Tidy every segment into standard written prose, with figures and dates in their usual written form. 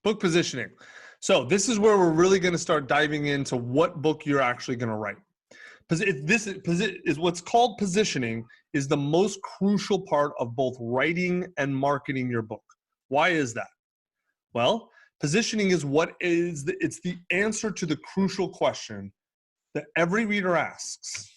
Book positioning. So this is where we're really going to start diving into what book you're actually going to write. This is what's called positioning is the most crucial part of both writing and marketing your book. Why is that? Well, positioning is it's the answer to the crucial question that every reader asks.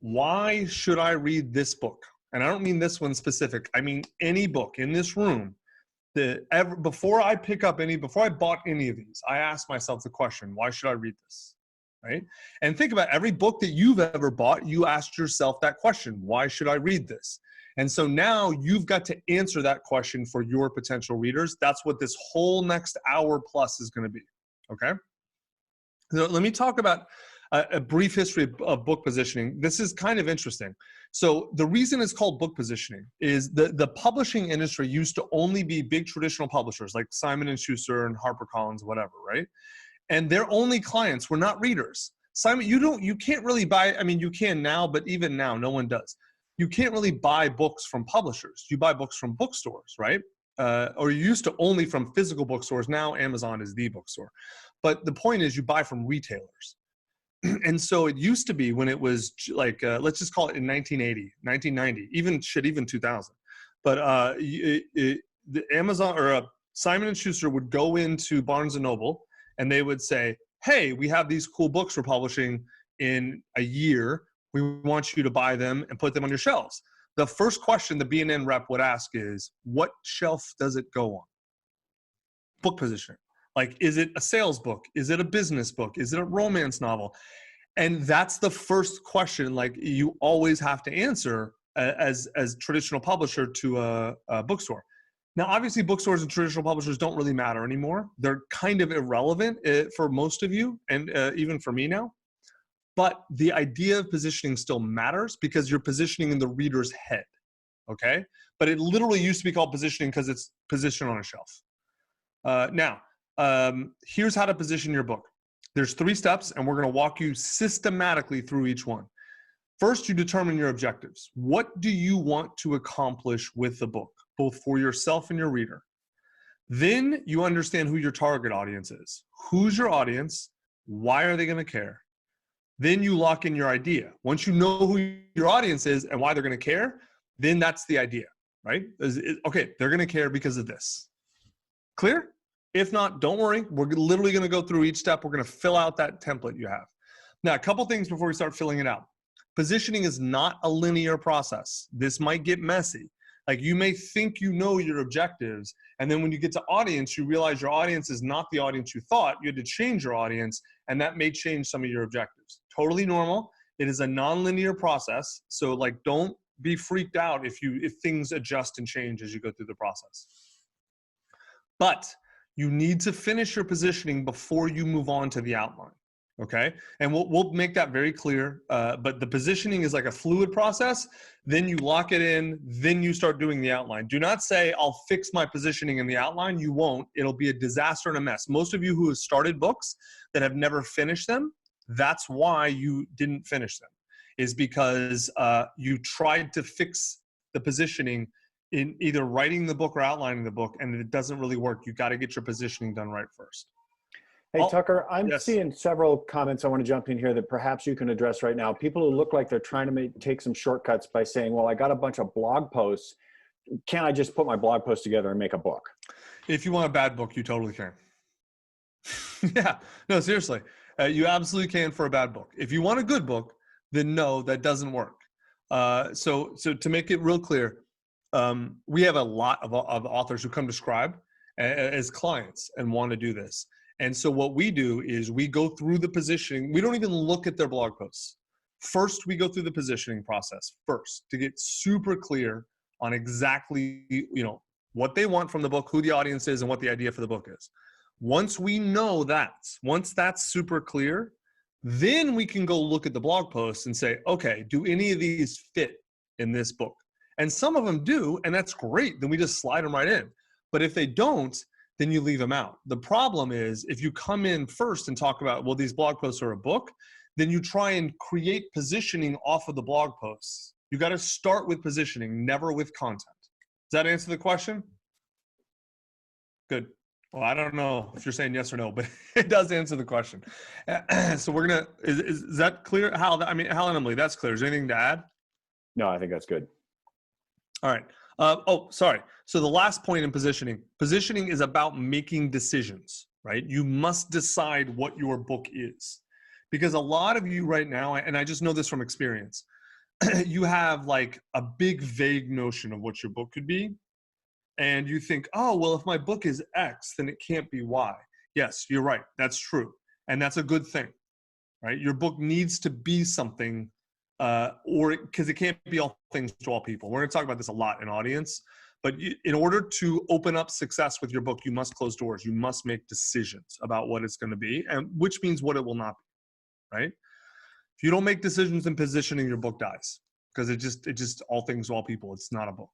Why should I read this book? And I don't mean this one specific. I mean any book in this room. Before I bought any of these, I asked myself the question, why should I read this? Right? And think about every book that you've ever bought, you asked yourself that question, why should I read this? And so now you've got to answer that question for your potential readers. That's what this whole next hour plus is going to be. Okay? So let me talk about a brief history of book positioning. This is kind of interesting. So the reason it's called book positioning is the publishing industry used to only be big traditional publishers like Simon & Schuster and HarperCollins, whatever, right? And their only clients were not readers. Simon, you can't really buy, I mean, you can now, but even now, no one does. You can't really buy books from publishers. You buy books from bookstores, right? Or you used to only from physical bookstores. Now Amazon is the bookstore. But the point is you buy from retailers. And so it used to be when it was like, let's just call it in 1980, 1990, even 2000. But the Amazon or Simon & Schuster would go into Barnes & Noble and they would say, hey, we have these cool books we're publishing in a year. We want you to buy them and put them on your shelves. The first question the B&N rep would ask is, what shelf does it go on? Book positioning. Like, is it a sales book? Is it a business book? Is it a romance novel? And that's the first question, like, you always have to answer as traditional publisher to a bookstore. Now, obviously, bookstores and traditional publishers don't really matter anymore. They're kind of irrelevant for most of you, and even for me now. But the idea of positioning still matters because you're positioning in the reader's head, okay? But it literally used to be called positioning because it's positioned on a shelf. Now, here's how to position your book. There's 3 steps, and we're going to walk you systematically through each one. First, you determine your objectives. What do you want to accomplish with the book, both for yourself and your reader? Then you understand who your target audience is. Who's your audience? Why are they going to care? Then you lock in your idea. Once you know who your audience is and why they're going to care, then that's the idea, right? Okay, they're going to care because of this. Clear? If not, don't worry. We're literally going to go through each step. We're going to fill out that template you have. Now, a couple things before we start filling it out. Positioning is not a linear process. This might get messy. Like, you may think you know your objectives, and then when you get to audience, you realize your audience is not the audience you thought. You had to change your audience, and that may change some of your objectives. Totally normal. It is a non-linear process. So, like, don't be freaked out if things adjust and change as you go through the process. But you need to finish your positioning before you move on to the outline, okay? And we'll make that very clear, but the positioning is like a fluid process. Then you lock it in, then you start doing the outline. Do not say, I'll fix my positioning in the outline. You won't. It'll be a disaster and a mess. Most of you who have started books that have never finished them, that's why you didn't finish them, is because you tried to fix the positioning in either writing the book or outlining the book, and it doesn't really work. You got to get your positioning done right first. Hey, Tucker, I'm yes. seeing several comments I want to jump in here that perhaps you can address right now. People who look like they're trying to take some shortcuts by saying, well, I got a bunch of blog posts. Can't I just put my blog post together and make a book? If you want a bad book, you totally can. Yeah, no, seriously. You absolutely can for a bad book. If you want a good book, then no, that doesn't work. So to make it real clear, we have a lot of authors who come to Scribe as clients and want to do this. And so what we do is we go through the positioning. We don't even look at their blog posts. First, we go through the positioning process first to get super clear on exactly, what they want from the book, who the audience is, and what the idea for the book is. Once we know that, once that's super clear, then we can go look at the blog posts and say, okay, do any of these fit in this book? And some of them do, and that's great. Then we just slide them right in. But if they don't, then you leave them out. The problem is if you come in first and talk about, well, these blog posts are a book, then you try and create positioning off of the blog posts. You got to start with positioning, never with content. Does that answer the question? Good. Well, I don't know if you're saying yes or no, but it does answer the question. So we're gonna is that clear? Hal, I mean, Hal and Emily, that's clear. Is there anything to add? No, I think that's good. All right. Oh, sorry. So the last point in positioning. Positioning is about making decisions, right? You must decide what your book is, because a lot of you right now, and I just know this from experience, you have like a big vague notion of what your book could be. And you think, oh, well, if my book is X, then it can't be Y. Yes, you're right. That's true. And that's a good thing, right? Your book needs to be something, or because it can't be all things to all people. We're going to talk about this a lot in audience. But in order to open up success with your book, you must close doors. You must make decisions about what it's going to be, and which means what it will not be, right? If you don't make decisions in positioning, your book dies, because it just all things to all people. It's not a book.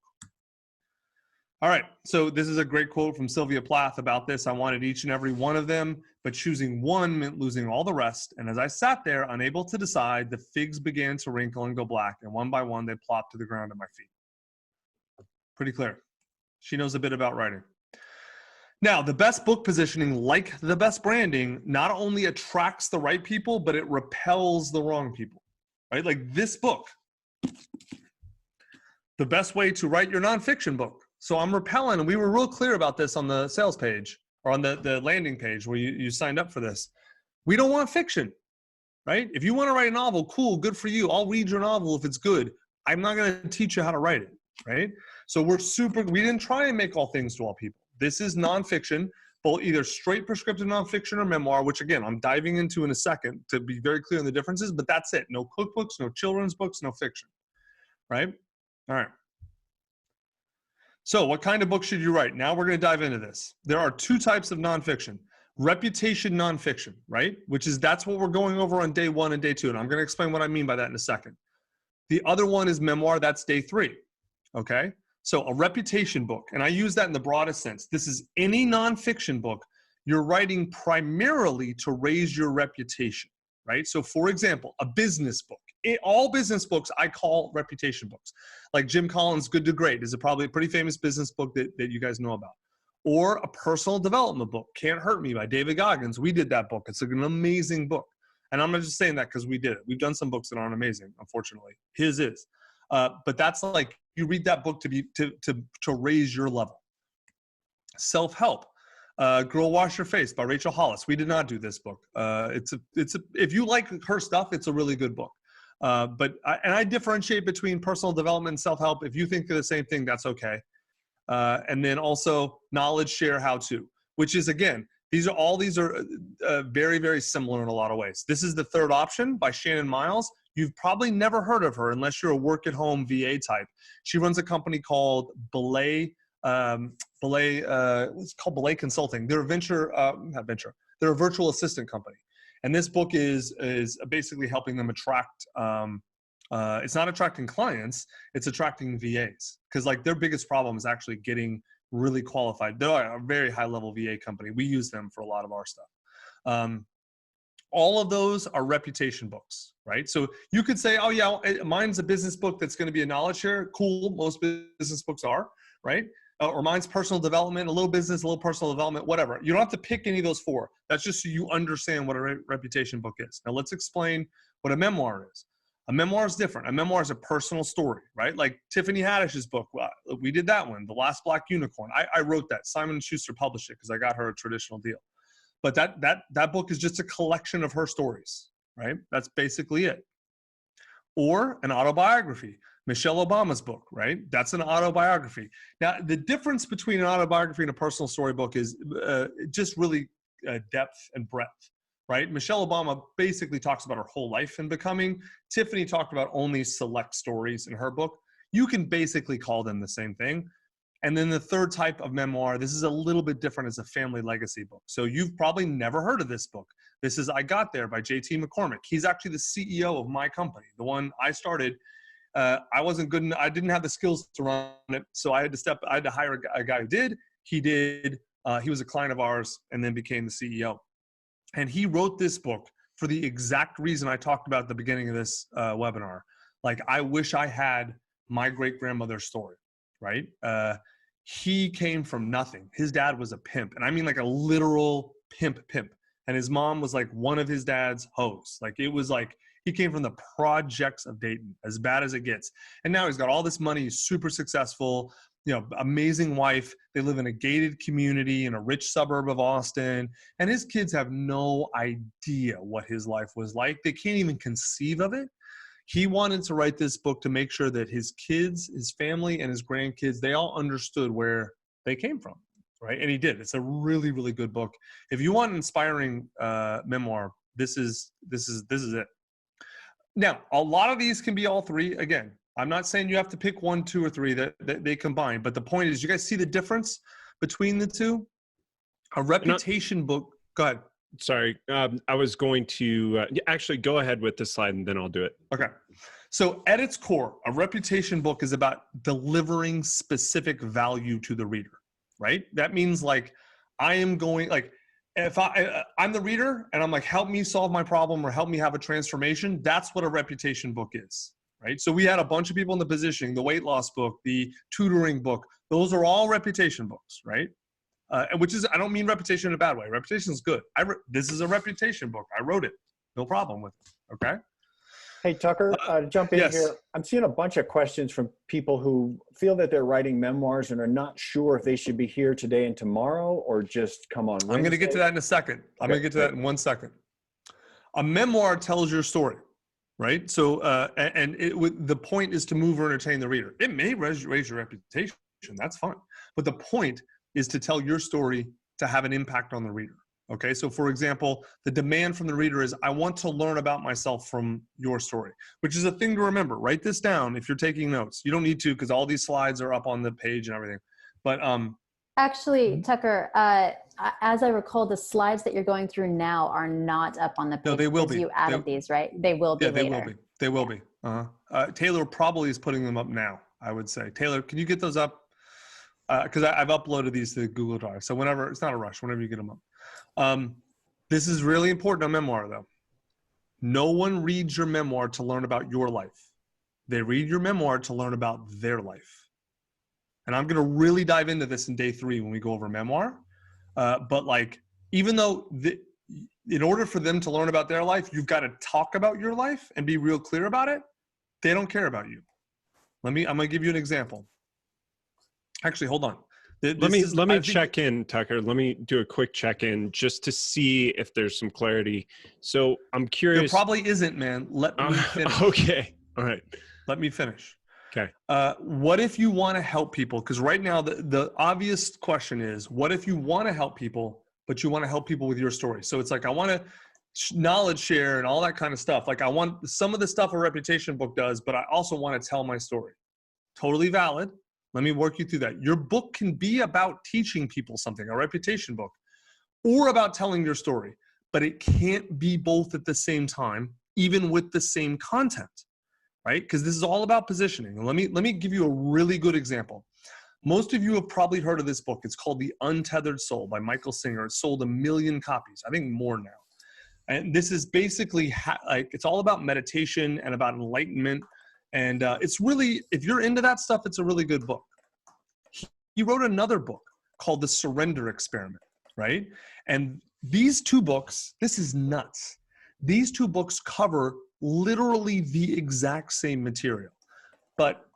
All right, so this is a great quote from Sylvia Plath about this. I wanted each and every one of them, but choosing one meant losing all the rest. And as I sat there, unable to decide, the figs began to wrinkle and go black, and one by one, they plopped to the ground at my feet. Pretty clear. She knows a bit about writing. Now, the best book positioning, like the best branding, not only attracts the right people, but it repels the wrong people, right? Like this book, the best way to write your nonfiction book. So I'm repelling, and we were real clear about this on the sales page or on the landing page where you signed up for this. We don't want fiction, right? If you want to write a novel, cool, good for you. I'll read your novel if it's good. I'm not going to teach you how to write it, right? So we didn't try and make all things to all people. This is nonfiction, both either straight prescriptive nonfiction or memoir, which again, I'm diving into in a second to be very clear on the differences, but that's it. No cookbooks, no children's books, no fiction, right? All right. So what kind of book should you write? Now we're going to dive into this. There are two types of nonfiction. Reputation nonfiction, right? That's what we're going over on day 1 and day 2. And I'm going to explain what I mean by that in a second. The other one is memoir. That's day 3. Okay. So a reputation book, and I use that in the broadest sense. This is any nonfiction book you're writing primarily to raise your reputation, right? So for example, a business book. All business books I call reputation books. Like Jim Collins' Good to Great is probably a pretty famous business book that you guys know about. Or a personal development book, Can't Hurt Me by David Goggins. We did that book. It's an amazing book. And I'm not just saying that because we did it. We've done some books that aren't amazing, unfortunately. His is. But that's like, you read that book to raise your level. Self-help. Girl Wash Your Face by Rachel Hollis. We did not do this book. If you like her stuff, it's a really good book. But I differentiate between personal development and self-help. If you think they're the same thing, that's okay. And then also knowledge, share, how to, which is, again, these are very, very similar in a lot of ways. This is the third option by Shannon Miles. You've probably never heard of her unless you're a work-at-home VA type. She runs a company called Belay Consulting. They're they're a virtual assistant company. And this book is basically helping them attract, it's not attracting clients, it's attracting VAs. Because like their biggest problem is actually getting really qualified. They're a very high level VA company. We use them for a lot of our stuff. All of those are reputation books, right? So you could say, oh yeah, mine's a business book that's going to be a knowledge share. Cool, most business books are, right? Or mine's personal development, a little business, a little personal development, whatever. You don't have to pick any of those 4. That's just so you understand what a reputation book is. Now let's explain what a memoir is. A memoir is different. A memoir is a personal story, right? Like Tiffany Haddish's book. We did that one, The Last Black Unicorn. I wrote that. Simon & Schuster published it because I got her a traditional deal. But that book is just a collection of her stories, right? That's basically it. Or an autobiography. Michelle Obama's book, right? That's an autobiography. Now, the difference between an autobiography and a personal story book is just really depth and breadth, right? Michelle Obama basically talks about her whole life and becoming. Tiffany talked about only select stories in her book. You can basically call them the same thing. And then the third type of memoir, this is a little bit different, as a family legacy book. So you've probably never heard of this book. This is I Got There by J.T. McCormick. He's actually the CEO of my company, the one I started. I wasn't good enough. I didn't have the skills to run it. So I had to hire a guy who did. He did. He was a client of ours and then became the CEO. And he wrote this book for the exact reason I talked about at the beginning of this webinar. Like, I wish I had my great-grandmother's story, right? he came from nothing. His dad was a pimp. And I mean like a literal pimp. And his mom was like one of his dad's hoes. Like it was like, he came from the projects of Dayton, as bad as it gets. And now he's got all this money. He's super successful, amazing wife. They live in a gated community in a rich suburb of Austin. And his kids have no idea what his life was like. They can't even conceive of it. He wanted to write this book to make sure that his kids, his family, and his grandkids, they all understood where they came from, right? And he did. It's a really, really good book. If you want an inspiring memoir, this is it. Now, a lot of these can be all three. Again, I'm not saying you have to pick one, two, or three that they combine. But the point is, you guys see the difference between the two? A reputation book. Go ahead. Sorry, I was going to actually go ahead with the slide and then I'll do it. Okay. So at its core, a reputation book is about delivering specific value to the reader, right? That means like I am going, like if I'm the reader and I'm like, help me solve my problem or help me have a transformation, that's what a reputation book is, right? So we had a bunch of people in the positioning, the weight loss book, the tutoring book. Those are all reputation books, right? Which is, I don't mean reputation in a bad way. Reputation is good. This is a reputation book. I wrote it. No problem with it. Okay. Hey, Tucker, jump in yes. here. I'm seeing a bunch of questions from people who feel that they're writing memoirs and are not sure if they should be here today and tomorrow or just come on Wednesday. I'm going to get to that in a second. I'm going to get to that in 1 second. A memoir tells your story, right? So, the point is to move or entertain the reader. It may raise your reputation. That's fine. But the point is to tell your story to have an impact on the reader. Okay, so for example, the demand from the reader is, I want to learn about myself from your story, which is a thing to remember. Write this down if you're taking notes. You don't need to because all these slides are up on the page and everything. But actually, Tucker, as I recall, the slides that you're going through now are not up on the page. No, they will be. You added these, right? They will be later. They will be. They will be. Taylor probably is putting them up now, I would say. Taylor, can you get those up? Because I've uploaded these to Google Drive. So whenever, it's not a rush, whenever you get them up. This is really important on memoir though. No one reads your memoir to learn about your life. They read your memoir to learn about their life. And I'm going to really dive into this in day 3 when we go over memoir. But like, even though in order for them to learn about their life, you've got to talk about your life and be real clear about it. They don't care about you. I'm going to give you an example. Actually, hold on. Let me check in, Tucker. Let me do a quick check-in just to see if there's some clarity. So I'm curious. There probably isn't, man. Let me finish. Okay. All right. Let me finish. Okay. What if you want to help people? Because right now the obvious question is, what if you want to help people, but you want to help people with your story? So it's like, I want to knowledge share and all that kind of stuff. Like I want some of the stuff a reputation book does, but I also want to tell my story. Totally valid. Let me work you through that. Your book can be about teaching people something, a reputation book, or about telling your story, but it can't be both at the same time, even with the same content, right? Because this is all about positioning. And let me give you a really good example. Most of you have probably heard of this book. It's called The Untethered Soul by Michael Singer. It sold 1 million copies, I think more now. And this is basically it's all about meditation and about enlightenment. And it's really, if you're into that stuff, it's a really good book. He wrote another book called The Surrender Experiment, right? And these 2 books, this is nuts. These 2 books cover literally the exact same material. But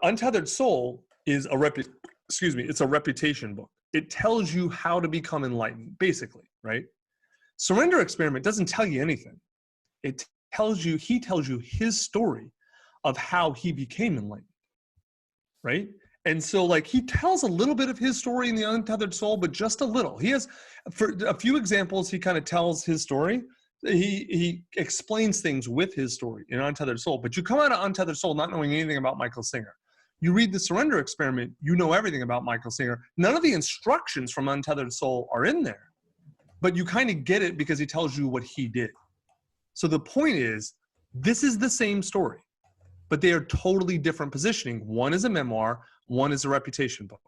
Untethered Soul is it's a reputation book. It tells you how to become enlightened, basically, right? Surrender Experiment doesn't tell you anything. He tells you his story of how he became enlightened, right? And so like he tells a little bit of his story in The Untethered Soul, but just a little. He has, for a few examples, he kind of tells his story. He explains things with his story in Untethered Soul, but you come out of Untethered Soul not knowing anything about Michael Singer. You read The Surrender Experiment, you know everything about Michael Singer. None of the instructions from Untethered Soul are in there, but you kind of get it because he tells you what he did. So the point is, this is the same story, but they are totally different positioning. One is a memoir, one is a reputation book.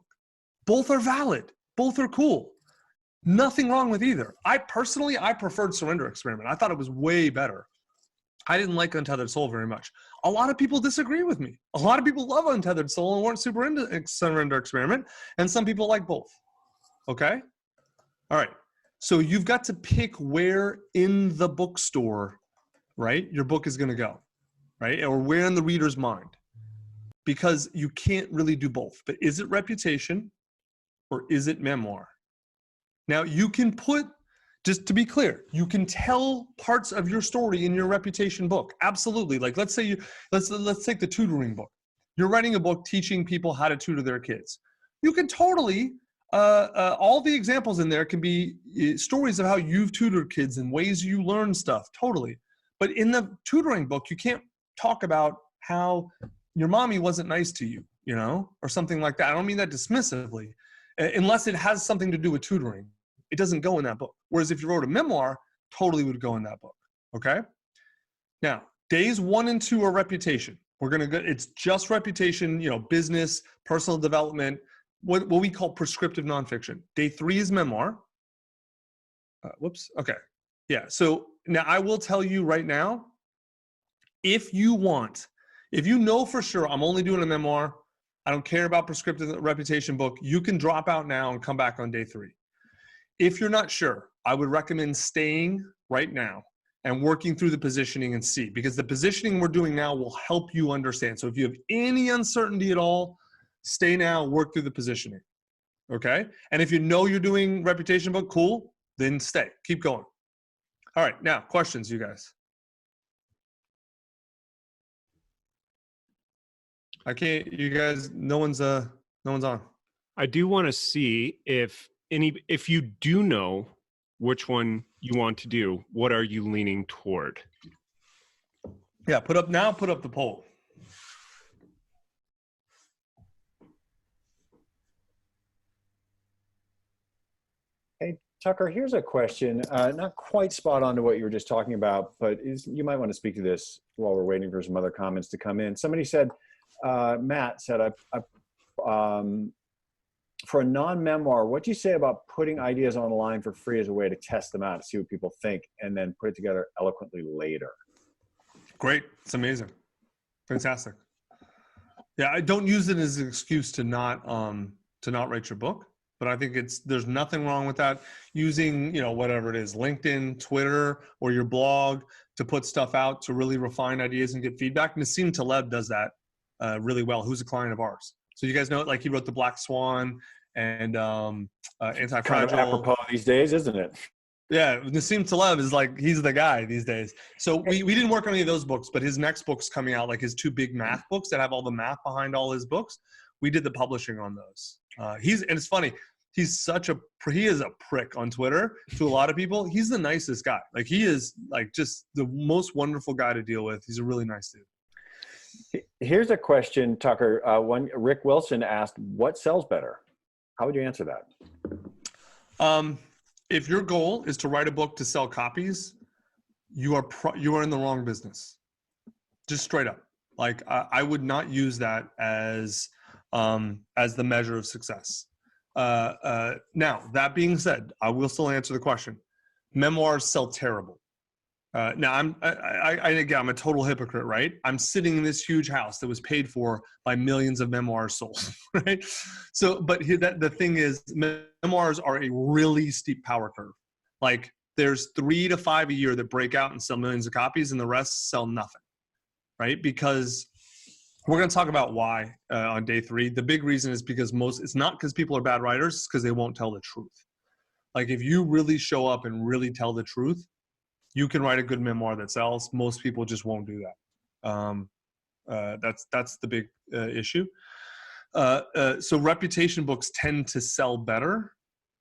Both are valid. Both are cool. Nothing wrong with either. I preferred Surrender Experiment. I thought it was way better. I didn't like Untethered Soul very much. A lot of people disagree with me. A lot of people love Untethered Soul and weren't super into Surrender Experiment, and some people like both. Okay? All right. So you've got to pick where in the bookstore, right, your book is going to go, right? Or where in the reader's mind. Because you can't really do both. But is it reputation or is it memoir? Now you can put, just to be clear, you can tell parts of your story in your reputation book. Absolutely. Like let's say let's take the tutoring book. You're writing a book teaching people how to tutor their kids. You can totally, all the examples in there can be stories of how you've tutored kids and ways you learn stuff, totally. But in the tutoring book, you can't talk about how your mommy wasn't nice to you, you know, or something like that. I don't mean that dismissively, unless it has something to do with tutoring. It doesn't go in that book. Whereas if you wrote a memoir, totally would go in that book, okay? Now, days 1 and 2 are reputation. We're gonna go, it's just reputation, you know, business, personal development, what we call prescriptive nonfiction. Day 3 is memoir. Whoops, okay. Yeah, so now I will tell you right now, if you know for sure I'm only doing a memoir, I don't care about prescriptive reputation book, you can drop out now and come back on day 3. If you're not sure, I would recommend staying right now and working through the positioning and see, because the positioning we're doing now will help you understand. So if you have any uncertainty at all, stay now, work through the positioning, okay? And if you know you're doing reputation book, cool, then stay, keep going. All right, now questions, you guys. I can't, you guys, no one's on. I do want to see if you do know which one you want to do, what are you leaning toward? Yeah, put up the poll. Hey, Tucker, here's a question, not quite spot on to what you were just talking about, but you might want to speak to this while we're waiting for some other comments to come in. Somebody said, Matt said, for a non-memoir, what do you say about putting ideas online for free as a way to test them out, to see what people think, and then put it together eloquently later? Great. It's amazing. Fantastic. Yeah, I don't use it as an excuse to not write your book, but I think there's nothing wrong with that. Using, you know, whatever it is, LinkedIn, Twitter, or your blog to put stuff out to really refine ideas and get feedback. Nassim Taleb does that really well, who's a client of ours. So you guys know it, like he wrote The Black Swan and Anti-Fragile. Kind of apropos these days, isn't it? Yeah, Nassim Taleb is like, he's the guy these days. So we didn't work on any of those books, but his next book's coming out, like his 2 big math books that have all the math behind all his books. We did the publishing on those. And it's funny, he is a prick on Twitter to a lot of people. He's the nicest guy. Like he is like just the most wonderful guy to deal with. He's a really nice dude. Here's a question, Tucker. Rick Wilson asked, what sells better? How would you answer that? If your goal is to write a book to sell copies, you are in the wrong business. Just straight up. Like I would not use that as the measure of success. Now, that being said, I will still answer the question. Memoirs sell terrible. Now, I'm a total hypocrite, right? I'm sitting in this huge house that was paid for by millions of memoirs sold, right? So, but the thing is, memoirs are a really steep power curve. Like, there's 3 to 5 a year that break out and sell millions of copies, and the rest sell nothing, right? Because we're going to talk about why on day 3. The big reason is because it's not because people are bad writers, it's because they won't tell the truth. Like, if you really show up and really tell the truth, you can write a good memoir that sells. Most people just won't do that. That's the big issue. So reputation books tend to sell better.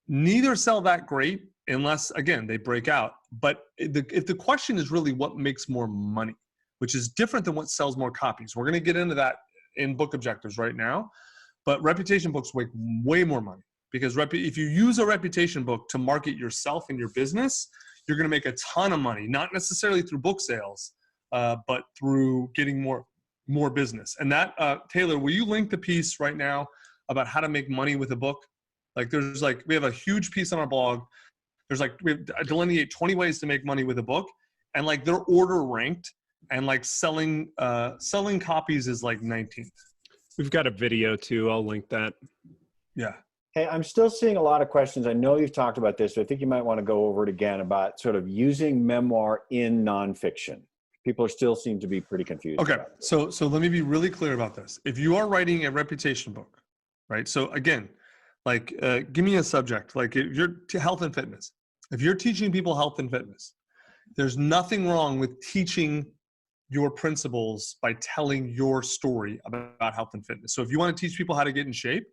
Neither sell that great unless, again, they break out. But if the question is really what makes more money, which is different than what sells more copies. We're going to get into that in book objectives right now. But reputation books make way more money because if you use a reputation book to market yourself and your business, you're going to make a ton of money, not necessarily through book sales, but through getting more business. And that, Taylor, will you link the piece right now about how to make money with a book? Like we have a huge piece on our blog. We delineate 20 ways to make money with a book, and like they're order ranked and like selling copies is like 19th. We've got a video too. I'll link that. Yeah. Hey, I'm still seeing a lot of questions. I know you've talked about this, but I think you might want to go over it again about sort of using memoir in nonfiction. People still seem to be pretty confused. Okay, about it. so let me be really clear about this. If you are writing a reputation book, right? So again, like give me a subject, like if you're health and fitness. If you're teaching people health and fitness, there's nothing wrong with teaching your principles by telling your story about health and fitness. So if you want to teach people how to get in shape,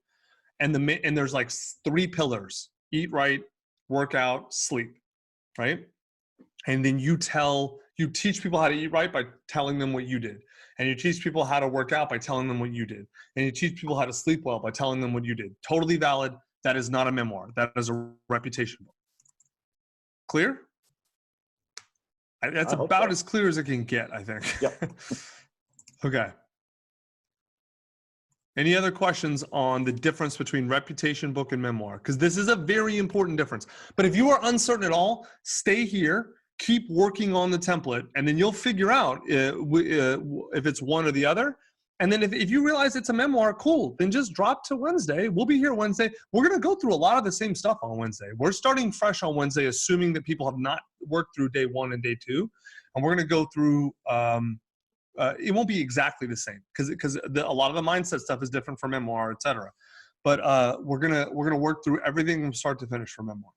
and there's like 3 pillars: eat right, work out, sleep, right? And then you teach people how to eat right by telling them what you did. And you teach people how to work out by telling them what you did. And you teach people how to sleep well by telling them what you did. Totally valid. That is not a memoir. That is a reputation book. Clear? That's about as clear as it can get, I think. Yep. Okay. Any other questions on the difference between reputation book and memoir? Because this is a very important difference. But if you are uncertain at all, stay here, keep working on the template, and then you'll figure out if it's one or the other. And then if you realize it's a memoir, cool, then just drop to Wednesday. We'll be here Wednesday. We're going to go through a lot of the same stuff on Wednesday. We're starting fresh on Wednesday, assuming that people have not worked through day 1 and day 2. And we're going to go through it won't be exactly the same because a lot of the mindset stuff is different for memoir, et cetera. But we're gonna work through everything from start to finish for memoir.